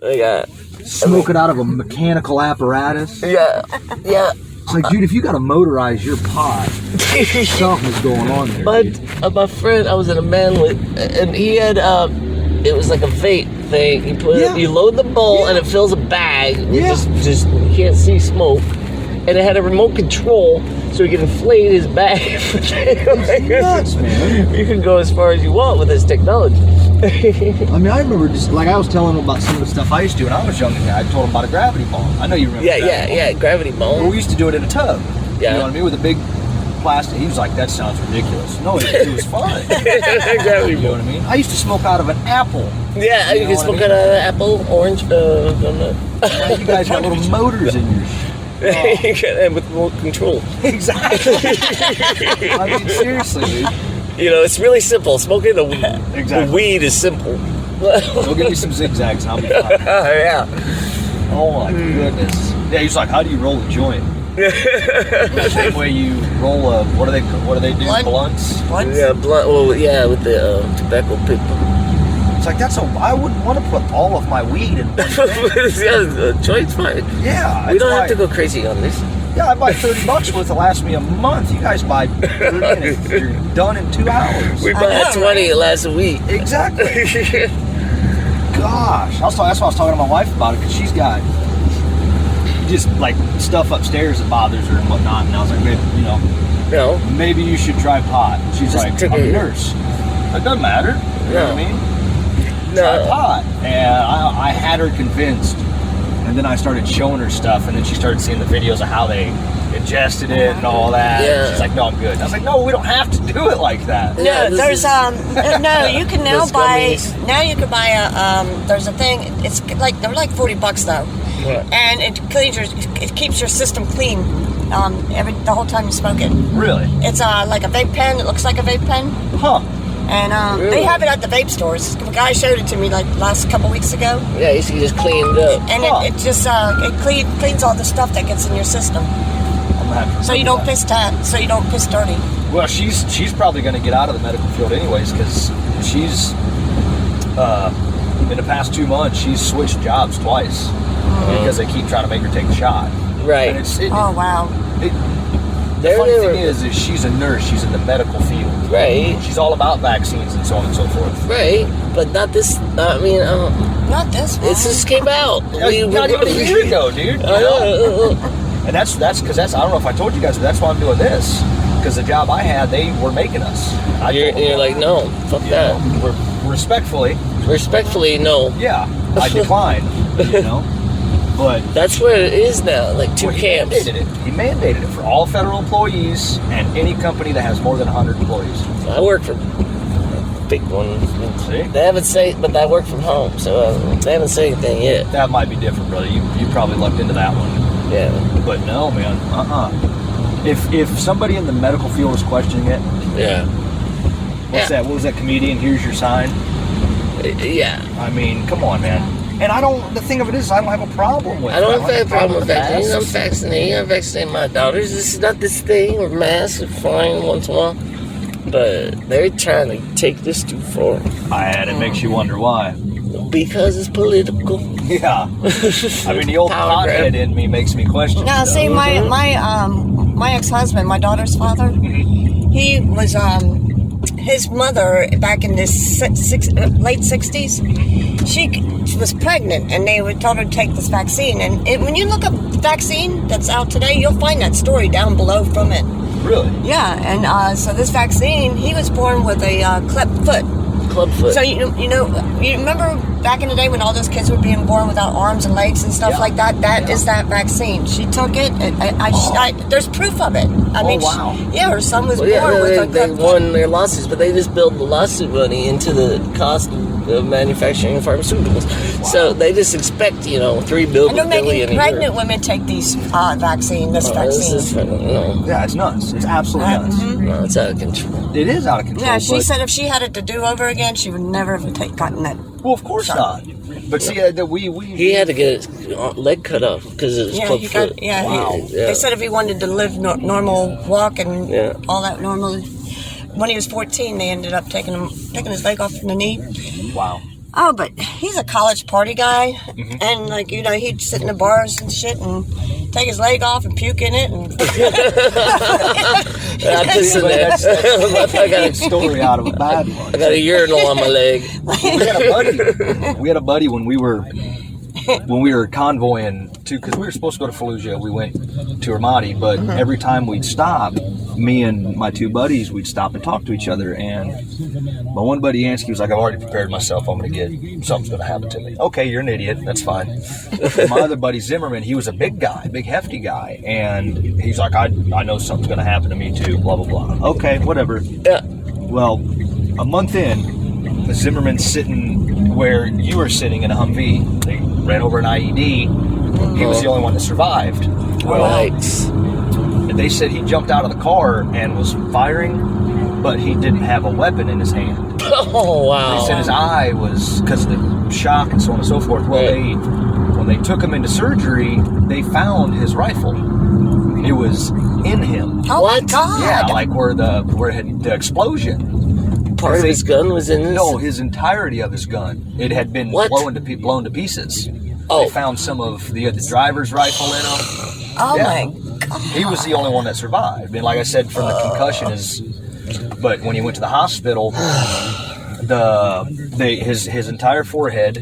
They got Smoke it out of a mechanical apparatus. yeah. It's like, dude, if you got to motorize your pot, something's going on there. But my friend, I was in a man with, and he had it was like a vape thing. You put Yeah. you load the bowl Yeah. and it fills a bag. You Yeah. just you can't see smoke, and it had a remote control so he could inflate his bag. It's nuts, man. You can go as far as you want with this technology. I mean, I remember just like I was telling him about some of the stuff I used to do when I was young. And I told him about a gravity ball. I know you remember. Yeah. Gravity Well, ball. we used to do it in a tub. Yeah. You know what I mean? With a big plastic. He was like, "That sounds ridiculous." No, it was fun. Gravity You know ball. what I mean? I used to smoke out of an apple. Yeah, you know can what I smoke mean? out of apple, orange, donut. Now you guys got little motors in your. And with remote control. Exactly. I mean, seriously, dude. You know, it's really simple. Smoking the Exactly. weed is simple. Go give me some zigzags and I'll be fine. Yeah. Oh my goodness. Yeah, he's like, how do you roll a joint? Same way you roll a, what do they do? Blunt? Blunts? Yeah, blunt. Well, yeah, with the tobacco paper. It's like, I wouldn't want to put all of my weed in one thing. Yeah, joint's fine. Yeah. We that's don't why- have to go crazy on this. Yeah, I buy $30 worth to last me a month. You guys buy 30 and you're done in 2 hours. We buy 20, it lasts a week. Exactly. Gosh. That's why I was talking to my wife about it, because she's got just like stuff upstairs that bothers her and whatnot. And I was like, maybe, No. maybe you should try pot. And she's Just like, take I'm a it. nurse. It doesn't matter. You know what I mean? Try No. pot. And I had her convinced. And then I started showing her stuff, and then she started seeing the videos of how they ingested it and all that. Yeah. She's like, no, I'm good. And I was like, no, we don't have to do it like that. Yeah, No, this there's is- no. You can now Those buy. gummies. Now you can buy a. There's a thing. It's like they're like $40 though, What? and it cleans your. It keeps your system clean. The whole time you smoke it. Really? It's like a vape pen. It looks like a vape pen, Huh. and Really? they have it at the vape stores. The guy showed it to me like last couple weeks ago, Yeah, you just cleaned up. and Huh. it just cleans all the stuff that gets in your system, I'm gonna have to so you don't piss dirty. Well, she's probably going to get out of the medical field anyways, because she's in the past 2 months she's switched jobs twice because they keep trying to make her take the shot. Right. And Oh wow. the There funny they thing were. is she's a nurse. She's in the medical field. Right. She's all about vaccines and so on and so forth. Right. But not this. I mean, Not this one. it just came out. Not even a year ago, dude. You know? And that's because I don't know if I told you guys, but that's why I'm doing this. Because the job I had, they were making us. I You're, told them, you're like, no, fuck you that. know, we're respectfully, Respectfully, no. yeah, I declined. You know, but That's where it is now. Like two well, camps. He mandated it for all federal employees and any company that has more than 100 employees. I work for big one. See? They haven't said, but I work from home, so they haven't said anything yet. That might be different, brother. You probably looked into that one. Yeah. But no, man. If somebody in the medical field is questioning it, Yeah. what's that? What was that comedian? Here's your sign. Yeah. I mean, come on, man. And the thing of it is, I don't have a problem with it. I don't have a problem with vaccines. I'm masks. vaccinating. I vaccinate my daughters. This is not this thing with masks are fine once in a while. But they're trying to take this too far. And it makes you wonder why. Because it's political. Yeah. I mean, the old Power grab. pothead in me makes me question. Now, it, see, though. my ex-husband, my daughter's father, he was his mother back in the late 60s. She was pregnant, and they would told her to take this vaccine. And when you look up vaccine that's out today, you'll find that story down below from it. Really? Yeah, and so this vaccine, he was born with a clipped foot. Clubfoot. So you remember back in the day when all those kids were being born without arms and legs and stuff Yeah. like that? That is that vaccine. She took it. There's proof of it. I mean, wow. her son was Well, yeah, born with a they clipped won their lawsuits, but they just build the lawsuit money into the cost of manufacturing pharmaceuticals. So they just expect, $3 billion. And they're making a year. pregnant women take these This vaccine. is, Yeah, it's nuts. It's absolutely nuts. no, it's out of control. It is out of control. Yeah, she but- said if she had it to do over again, she would never have gotten that. Well, of course not. But see, we He had to get his leg cut off because of his Yeah, clubfoot. Wow. They said if he wanted to live normal walk and Yeah. all that normal. When he was 14, they ended up taking his leg off from the knee. wow. Oh, but he's a college party guy, Mm-hmm. and like he'd sit in the bars and shit and take his leg off and puke in it. And I'm just in there. I got Good story out of a bad one. a urinal on my leg. We had a buddy when we were convoying to, because we were supposed to go to Fallujah. We went to Ramadi, but every time we'd stop, me and my two buddies, we'd stop and talk to each other. And my one buddy, Ansky, was like, I've already prepared myself. I'm going to get, something's going to happen to me. Okay, you're an idiot. That's fine. And my other buddy, Zimmerman, he was a big guy, big hefty guy. And he's like, I know something's going to happen to me too, blah, blah, blah. Okay, whatever. Yeah. Well, a month in, Zimmerman's sitting where you were sitting in a Humvee. They ran over an IED. He was the only one that survived. Well, Right. they said he jumped out of the car and was firing, but he didn't have a weapon in his hand. Oh, wow. They said his eye was, because of the shock and so on and so forth. Well, Right. when they took him into surgery, they found his rifle. It was in him. oh What? my God! Yeah, like where it had the explosion. Part of his gun was in this? No, his entirety of his gun. It had been What? blown to pieces. Oh. They found some of the driver's rifle in him. Oh Yeah. my God! He was the only one that survived. And like I said, from the concussion but when he went to the hospital, his entire forehead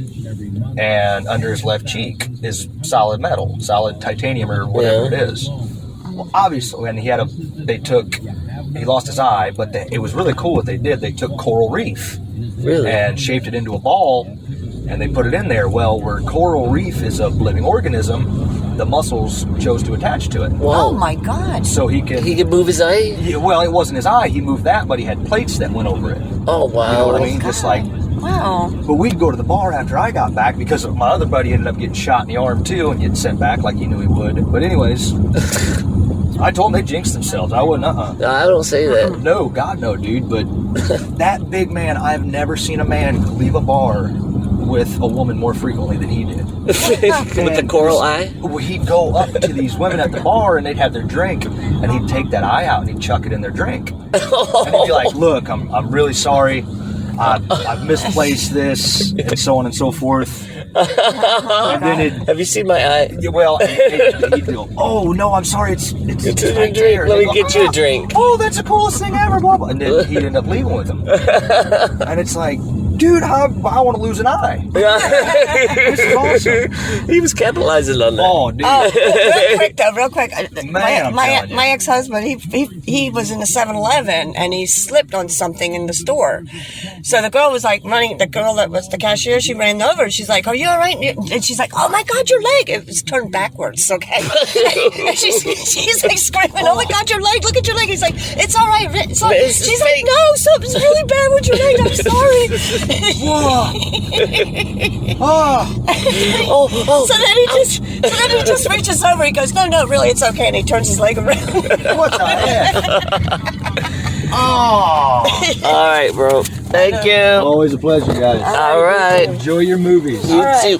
and under his left cheek is solid metal, solid titanium or whatever Yeah. it is. Well, obviously, and he lost his eye, but it was really cool what they did. They took coral reef Really? and shaped it into a ball, and they put it in there. Well, where coral reef is a living organism, the muscles chose to attach to it. Whoa. Oh my God! So he could... He could move his eye? Yeah, well, it wasn't his eye. He moved that, but he had plates that went over it. Oh, wow. You know what I mean? Just like... Wow! But we'd go to the bar after I got back because my other buddy ended up getting shot in the arm too and getting sent back like he knew he would. But anyways, I told them they jinxed themselves. I wouldn't, I don't say that. No, God no, dude. But that big man, I've never seen a man leave a bar with a woman more frequently than he did. With the coral eye? Well, he'd go up to these women at the bar and they'd have their drink and he'd take that eye out and he'd chuck it in their drink. And he'd be like, look, I'm really sorry. I've misplaced this and so on and so forth. And then Have you seen my eye? he'd go, oh no, I'm sorry, it's It's in right a drink. there. Let And me he'd get go, you a drink. Oh, that's the coolest thing ever, blah, blah. And then he'd end up leaving with him. And it's like, dude, I want to lose an eye. This is awesome. He was capitalizing on that. Oh, dude. Oh, real quick. Man, I'm telling you. My ex-husband, he was in the 7-Eleven and he slipped on something in the store. So the girl was like running. The girl that was the cashier, she ran over. She's like, "Are you all right?" And she's like, "Oh my God, your leg!" It was turned backwards. Okay. And she's like screaming, "Oh my God, your leg! Look at your leg!" He's like, "It's all right." It's all right. It's She's fake. like, "No, something's really bad with your leg. I'm sorry." Whoa. Oh. Oh, So then he just reaches over. He goes, "No, really, it's okay." And he turns his leg around. What the heck? Oh. all right, bro. Thank you. Always a pleasure, guys. All right. Enjoy your movies. You right. too.